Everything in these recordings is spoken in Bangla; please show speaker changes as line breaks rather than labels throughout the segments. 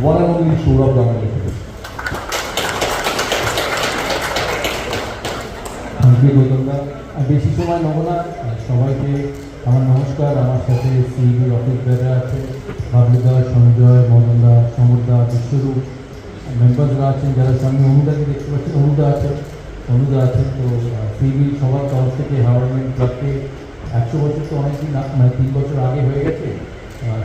one and only Sourav Ganguly. Thank you গৌতমদা। বেশি সময় নেব না, সবাইকে আমার নমস্কার। আমার সাথে সিইবির অফিস বেড়া আছে, বাবলুদা, সঞ্জয়, মদনদা, সমরদা, বিশ্বরূপ মেম্বারসরা আছেন, যারা সামনে অনুদাকে দেখতে পাচ্ছেন, অনুদা আছেন। তো সিইবি সবার তরফ থেকে হাওড়া ক্লাবকে 100 বছর তো অনেকদিন না, মানে 3 বছর আগে হয়ে গেছে।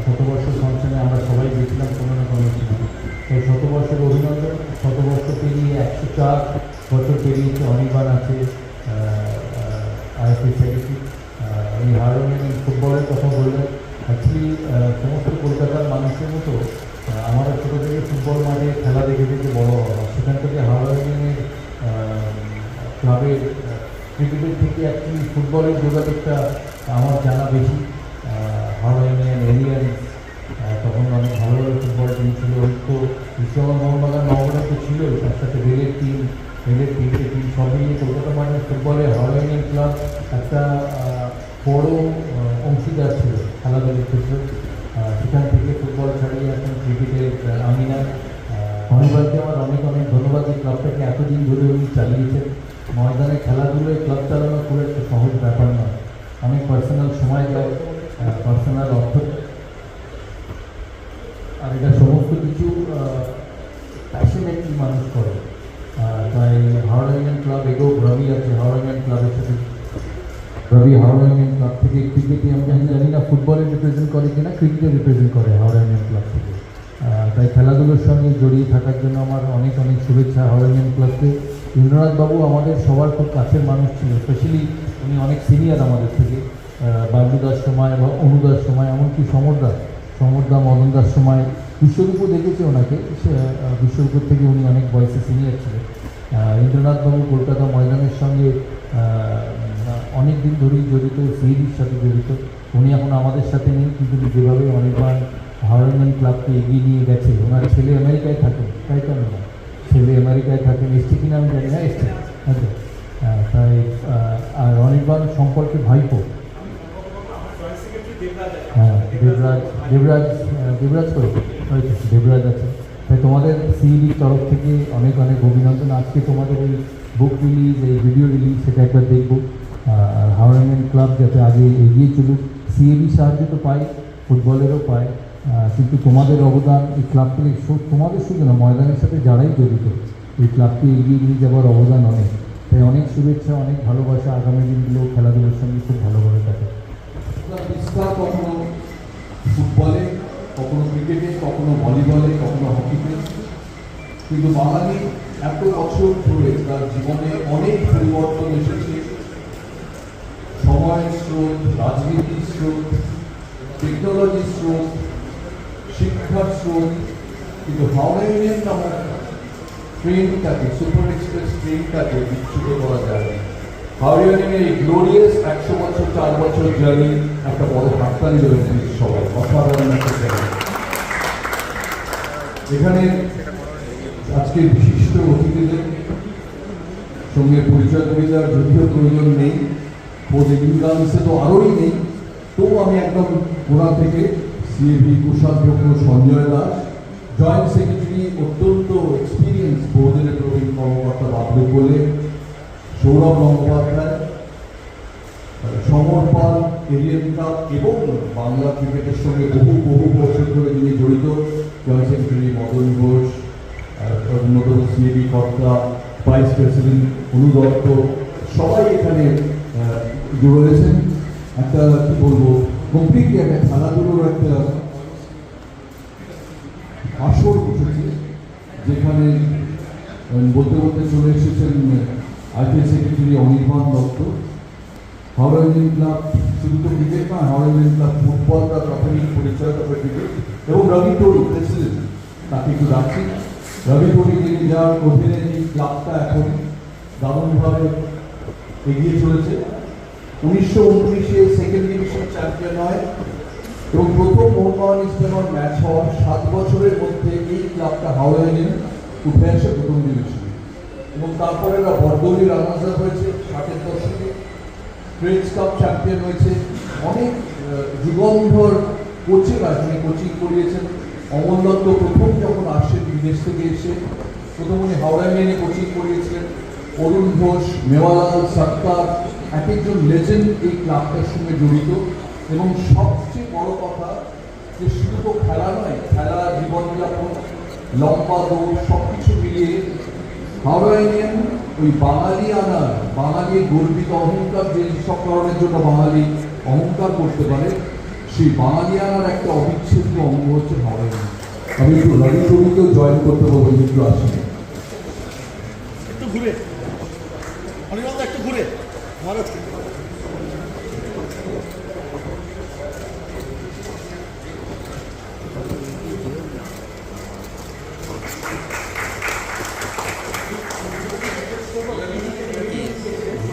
শতবর্ষ ফাংশনে আমরা সবাই গেছিলাম কোনো না কোনো সময়। তো শতবর্ষের অভিনন্দন, শতবর্ষ পেরিয়ে 104 বছর পেরিয়েছে। অনির্বাণ আছে, আইএফএ সেক্রেটারি। এই হাওড়া ফুটবলের কথা বললেন, অ্যাকচুয়ালি সমস্ত কলকাতার মানুষের মতো আমরা ছোটো থেকে ফুটবল মাঠে খেলা দেখে দেখে বড় হওয়া। সেখান থেকে হাওড়া ইউনিয়নের ক্লাবের ক্রিকেটের থেকে অ্যাকচুয়ালি ফুটবলের যোগাযোগটা আমার জানা বেশি। হাওড়া ইউনিয়ন এরিয়ার তখন অনেক ভালো ভালো ফুটবল টিম ছিল। তো ইসলাম মোহনবাগান নবগড়ে তো ছিল, তার সাথে রেলের তিনটে টিম সব মিলিয়ে কলকাতা মাঠের ফুটবলে হাওড়া ইউনিয়ন ক্লাব একটা বড় অংশীদার ছিল খেলাধুলার ক্ষেত্রে। সেখান থেকে ফুটবল ছাড়িয়ে এখন ক্রিকেটের আমিনা। অনির্বাণকে আমার অনেক অনেক ধন্যবাদ। এই ক্লাবটাকে এতদিন ধরে উনি চালিয়েছেন। ময়দানে খেলাধুলোয় ক্লাব চালানো খুব একটা সহজ ব্যাপার নয়, অনেক পার্সোনাল সময় যায়, পার্সোনাল অর্থ, আর এটা সমস্ত কিছু প্যাশনেটলি মানুষ করে। তাই হাওড়া ইউনিয়ন ক্লাব এগোক। রবি আছে হাওড়া ইউনিয়ন ক্লাবের সাথে, রবি হাওড়া ইউনিয়ন ক্লাব থেকে ক্রিকেটে আমি জানি না ফুটবলে রিপ্রেজেন্ট করে কিনা, ক্রিকেটে রিপ্রেজেন্ট করে হাওড়া ইউনিয়ন ক্লাব থেকে। তাই খেলাধুলোর সঙ্গে জড়িয়ে থাকার জন্য আমার অনেক অনেক শুভেচ্ছা হাওড়া ইউনিয়ন ক্লাবকে। ইন্দ্রনাথবাবু আমাদের সবার খুব কাছের মানুষ ছিল, স্পেশালি উনি অনেক সিনিয়র আমাদের থেকে। বাবলুদার সময় বা অনুদার সময়, এমনকি সমরদা মদনদার সময়, বিশ্বরূপও দেখেছে ওনাকে। বিশ্বরূপের থেকে উনি অনেক বয়সে সিনিয়র ছিলেন। ইন্দ্রনাথবাবু কলকাতা ময়দানের সঙ্গে অনেক দিন ধরেই জড়িত, সিইবির সাথে জড়িত। উনি এখন আমাদের সাথে নেই, কিন্তু যেভাবে অনেকবার হাওড়া ইউনিয়ন ক্লাবকে এগিয়ে নিয়ে গেছে। ওনার ছেলে আমেরিকায় থাকেন, তাই তো না? ছেলে আমেরিকায় থাকেন, এসছে কিনা আমি জানি না, এসছে। আচ্ছা, তাই আর অনির্বাণ সম্পর্কে ভাইপো, হ্যাঁ দেবরাজ করে হয়তো দেবরাজ আছে। তাই তোমাদের সিইবির তরফ থেকে অনেক অনেক অভিনন্দন। আজকে তোমাদের এই বুক রিলিজ, এই ভিডিও রিলিজ, সেটা একবার দেখবো। হাওড়া ইউনিয়ন ক্লাব যাতে আগে এগিয়ে চলুক। সিইবি সাহায্য তো পাই, ফুটবলেরও পায়, কিন্তু তোমাদের অবদান এই ক্লাবকে, তোমাদের শুধু না, ময়দানের সাথে যারাই জড়িত এই ক্লাবকে এগিয়ে নিয়ে যাওয়ার অবদান অনেক। তাই অনেক শুভেচ্ছা, অনেক ভালোবাসা। আগামী দিনগুলো খেলাধুলার সঙ্গে খুব ভালোভাবে কাটে।
কখনো ফুটবলে, কখনো ক্রিকেটে, কখনো ভলিবলে, কখনো হকিতে, কিন্তু বাঙালি এত বছর ধরে তার জীবনে অনেক পরিবর্তন এসেছে। সময়ের স্রোত, রাজনীতির স্রোত, টেকনোলজির স্রোত, শিক্ষার স্রোত, কিন্তু হাওড়া ইউনিয়ন নামক ট্রেনটাকে, সুপার এক্সপ্রেস ট্রেনটাকে বিচ্যুত করা যায়। হাওড়া ইউনিয়নের এই গ্লোরিয়াস 100 বছর 4 বছর জার্নি একটা বড় হাততালি রয়েছে সবাই, অসাধারণ একটা জার্নি। এখানে আজকে বিশিষ্ট অতিথিদের সঙ্গে পরিচয় করে দেওয়ার যদিও প্রয়োজন নেই, ইনকামসে তো আরোই নেই, তবু আমি একদম গোড়া থেকে সিএবি কোষাধ্যক্ষ সঞ্জয় দাস, জয়েন্ট সেক্রেটারি অত্যন্ত এক্সপিরিয়েন্স বহুদিনের প্রবীণ কর্মকর্তা বাবলু বলে, সৌরভ গঙ্গোপাধ্যায়, সমর পাল, এরিয়ান ক্লাব এবং বাংলা ক্রিকেটের সঙ্গে বহু বছর ধরে যিনি জড়িত, জয়েন্ট সেক্রেটারি মদন ঘোষ, অন্যতম সিএবি কর্তা, ভাইস প্রেসিডেন্ট অনুদত্ত, সবাই এখানে রয়েছেন। একটা কি বলবো, কমপ্লিটলি একটা খেলাধুলোর একটা আসর বসেছে, যেখানে বলতে বলতে চলে এসেছেন IPL secretary Anirban Dutta. Howrah union club শুধু তো ক্রিকেট নয়, হাওড়া ইউনিয়ন ক্লাব ফুটবল তার প্রাথমিক পরিচয়, তারপরে ক্রিকেট, এবং রবি টোরি প্রেসিডেন্ট, তাকে একটু রাখছি। রবি টোরি যিনি, যার অধীনে এই ক্লাবটা এখন দারুণভাবে এগিয়ে চলেছে। 1919-এ সেকেন্ড ডিভিশন চ্যাম্পিয়ন হয় এবং প্রথম মোহনবাগান ইস্টবেঙ্গল ম্যাচ হওয়ার 7 বছরের মধ্যে এই ক্লাবটা হাওড়া ইউনিয়ন উঠে আসে প্রথম ডিভিশনে, এবং তারপরে এরা বরদৌলি রানার্স আপ হয়েছে 60-এর দশকে, ফ্রেঞ্চ কাপ চ্যাম্পিয়ন হয়েছে। অনেক যুগন্ধর কোচেরা এখানে কোচিং করিয়েছেন, অমল দত্ত প্রথম যখন আসেন বিদেশ থেকে এসে প্রথম উনি হাওড়া ইউনিয়নে কোচিং করিয়েছিলেন। অরুণ ঘোষ, মেওয়ালাল, সরকার এক একজন লেজেন্ড এই ক্লাবটার সঙ্গে জড়িত। এবং সবচেয়ে বড় কথা যে শুধু তো খেলা নয়, খেলা, জীবনযাপন, লম্বা দৌড় সব কিছু মিলিয়ে হাওড়া ইউনিয়ন ওই বাঙালি আনার, বাঙালির গর্বিত অহংকার, যে সব কারণের জন্য বাঙালি অহংকার করতে পারে, সেই বাঙালি আনার একটা অবিচ্ছেদ্য অঙ্গ হচ্ছে হাওড়া ইউনিয়ন। আমি একটু রবি ছবিকেও জয়েন করতে বলবো, একটু আসেন।
একটু ঘুরে অনির্বাণ একটু ঘুরে মহারাজ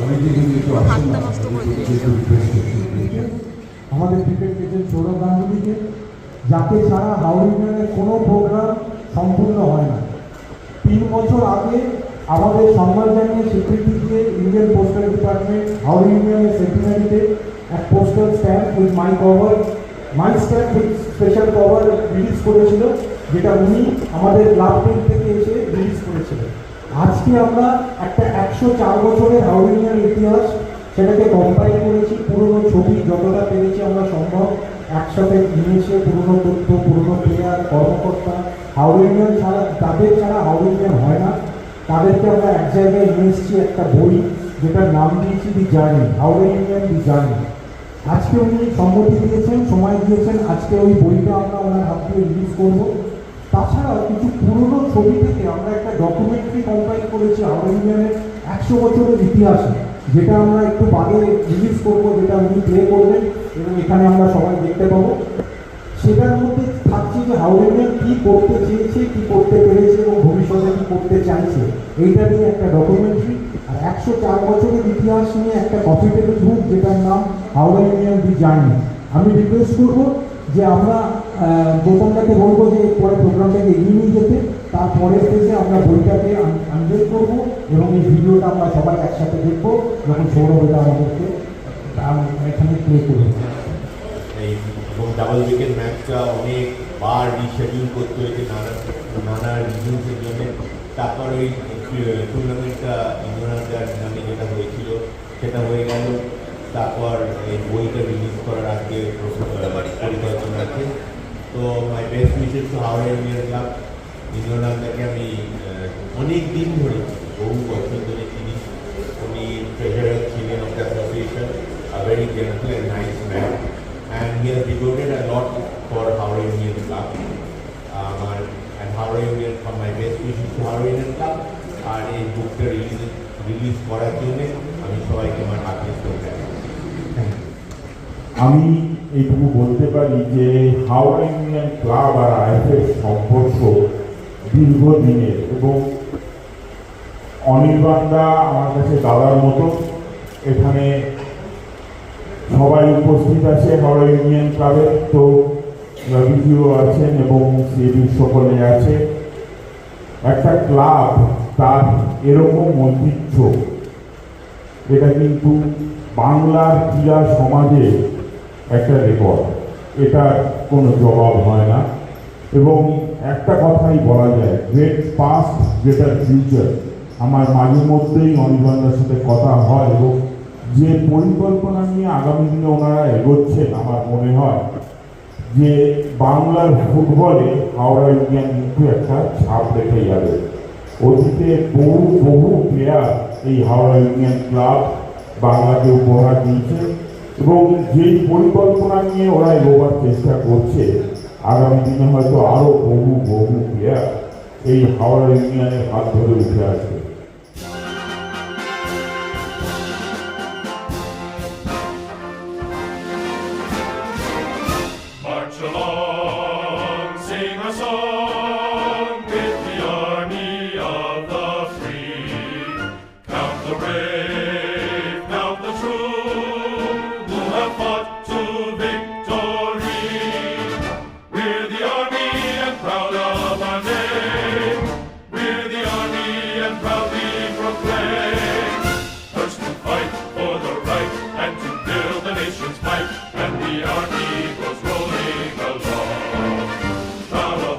আমি যদি একটু আসেন না, একটু রিকোয়েস্ট করছি।
আমাদের ক্রিকেট লেজেন্ড সৌরভ গাঙ্গুলিকে, যাকে ছাড়া হাওড়া ইউনিয়নের কোনো প্রোগ্রাম সম্পূর্ণ হয় না। 3 বছর আগে আমাদের সম্মান জানিয়ে স্বীকৃতি দিয়ে ইন্ডিয়ান পোস্টাল ডিপার্টমেন্ট হাওড়া ইউনিয়নের সেন্টিনারিতে এক postal stamp with my stamp with special cover release করেছিল, যেটা উনি আমাদের ক্লাব টিম থেকে এসে রিলিজ করেছিলেন। আজকে আমরা একটা 104 বছরের হাওড়া ইউনিয়নের ইতিহাস সেটাকে কম্পাইল করেছি, পুরনো ছবি যতটা পেরেছি আমরা সম্ভব একসাথে নিয়ে এসে পুরনো তথ্য, পুরনো প্লেয়ার, কর্মকর্তা, হাওড়া ইউনিয়ন ছাড়া, তাদের ছাড়া হাওড়া ইউনিয়ন হয় না, তাদেরকে আমরা এক জায়গায় নিয়ে এসেছি একটা বই, যেটার নাম দিয়েছি দি জার্নি, হাওড়া ইউনিয়ন দি জার্নি। আজকে উনি সম্মতি দিয়েছেন, সময় দিয়েছেন, আজকে ওই বইটা আমরা ওনার হাত দিয়ে রিলিজ করবো। তাছাড়াও কিছু পুরনো ছবি থেকে আমরা একটা ডকুমেন্টারি কম্পাইল করেছি হাওড়া ইউনিয়নের 100 বছরের ইতিহাসে, যেটা আমরা একটু বাদে রিলিজ করবো, যেটা উনি প্লে করবেন এবং এখানে আমরা সবাই দেখতে পাবো। সেটার মধ্যে থাকছে যে হাওড়া ইউনিয়ন কী করতে চেয়েছে, কী করতে পেরেছে এবং ভবিষ্যতে কী করতে চাইছে, এইটা নিয়ে একটা ডকুমেন্টারি। আর 104 বছরের ইতিহাস নিয়ে একটা কফি টেবিল বুক, যেটার নাম হাওড়া ইউনিয়ন দি জার্নি। আমি রিকোয়েস্ট করবো যে আমরা দোকানটাকে বলবো যে পরে প্রোগ্রামটাকে এগিয়ে নিয়ে যেতে, তারপরের পেজে আমরা বইটাকে আনবেল করবো এবং এই ভিডিওটা আমরা সবাই একসাথে দেখবো যখন সৌরভ এটা আমাদেরকে এখানে প্লে করবে।
এই এবং ডাবল উইকেট ম্যাচটা অনেকবার রিশেডিউল করতে হয়েছে নানা রিজনসের জন্য। তারপর ওই টুর্নামেন্টটা ইন্দোনেশিয়ার নামে যেটা হয়েছিল সেটা হয়ে গেল। তারপর এই বইটা রিলিজ করার আগে পরিকল্পনা আছে। তো my best wishes to Howrah union club. ইন্দোনেশিয়াকে আমি অনেক দিন ধরে, বহু বছর ধরে চিনি। উনি ট্রেজারার ছিলেন of the association, a very gentle and nice man, and he has devoted a lot for Howrah Union Club. And Howrah Union, from my best wishes to Howrah Union Club, আর এই বুকটা রিলিজ করার জন্য আমি সবাইকে আমার আর্টিস্ট করতে
আমি এইটুকু বলতে পারি যে হাওড়া ইউনিয়ন ক্লাব আর আইএফের সম্পর্ক দীর্ঘদিনের, এবং অনির্বাণদা আমার কাছে দাদার মতো। এখানে সবাই উপস্থিত আছে হাওড়া ইউনিয়ন ক্লাবের, তো রবিজিও আছেন এবং সিএবি সকলে আছে। একটা ক্লাব তার এরকম ঐতিহ্য, এটা কিন্তু বাংলার ক্রীড়া সমাজে একটা রেকর্ড, এটার কোনো জবাব হয় না। এবং একটা কথাই বলা যায়, গ্রেট পাস্ট গ্রেটার ফিউচার। আমার মাঝে মধ্যেই অনির্বাণদার সাথে কথা হয় এবং যে পরিকল্পনা নিয়ে আগামী দিনে ওনারা এগোচ্ছেন, আমার মনে হয় যে বাংলার ফুটবলে হাওড়া ইউনিয়ন কিন্তু একটা ছাপ রেখে যাবে। অতীতে বহু প্লেয়ার এই হাওড়া ইউনিয়ন ক্লাব বাংলাকে উপহার দিয়েছে এবং যেই পরিকল্পনা নিয়ে ওরা এগোবার চেষ্টা করছে, আগামী দিনে হয়তো আরও বহু প্লেয়ার এই হাওড়া ইউনিয়নের হাত ধরে উঠে আসবে।
March along, sing a song with the army of the free. Count the brave, count the true, who have fought to victory. We're the army and proud of our name. We're the army and proudly proclaim. First to fight for the right and to build the nation's might, and the army goes rolling along. Proud of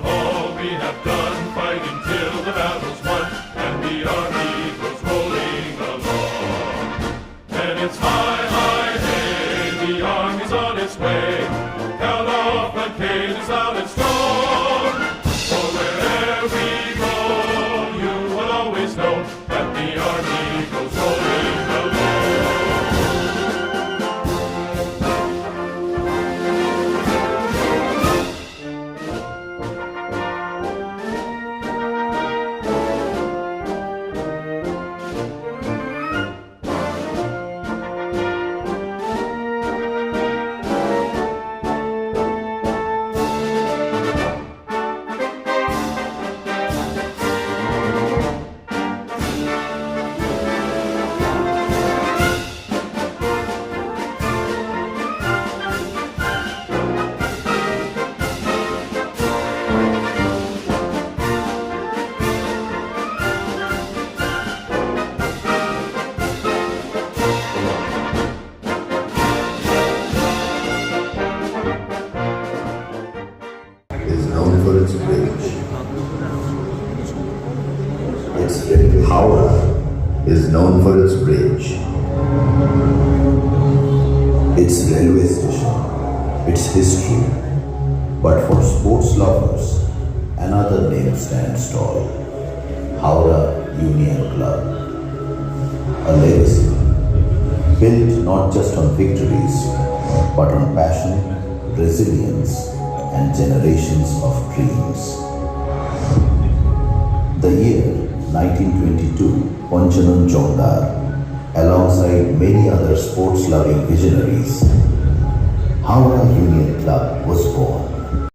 known for its bridge. Howrah is known for its bridge, its railway station, its history. But for sports lovers, another name stands tall: Howrah Union Club. A legacy built not just on victories, but on passion, resilience, and generations of dreams. The year 1922, Panchanan Chondar, alongside many other sports-loving visionaries, Howrah Union Club was born.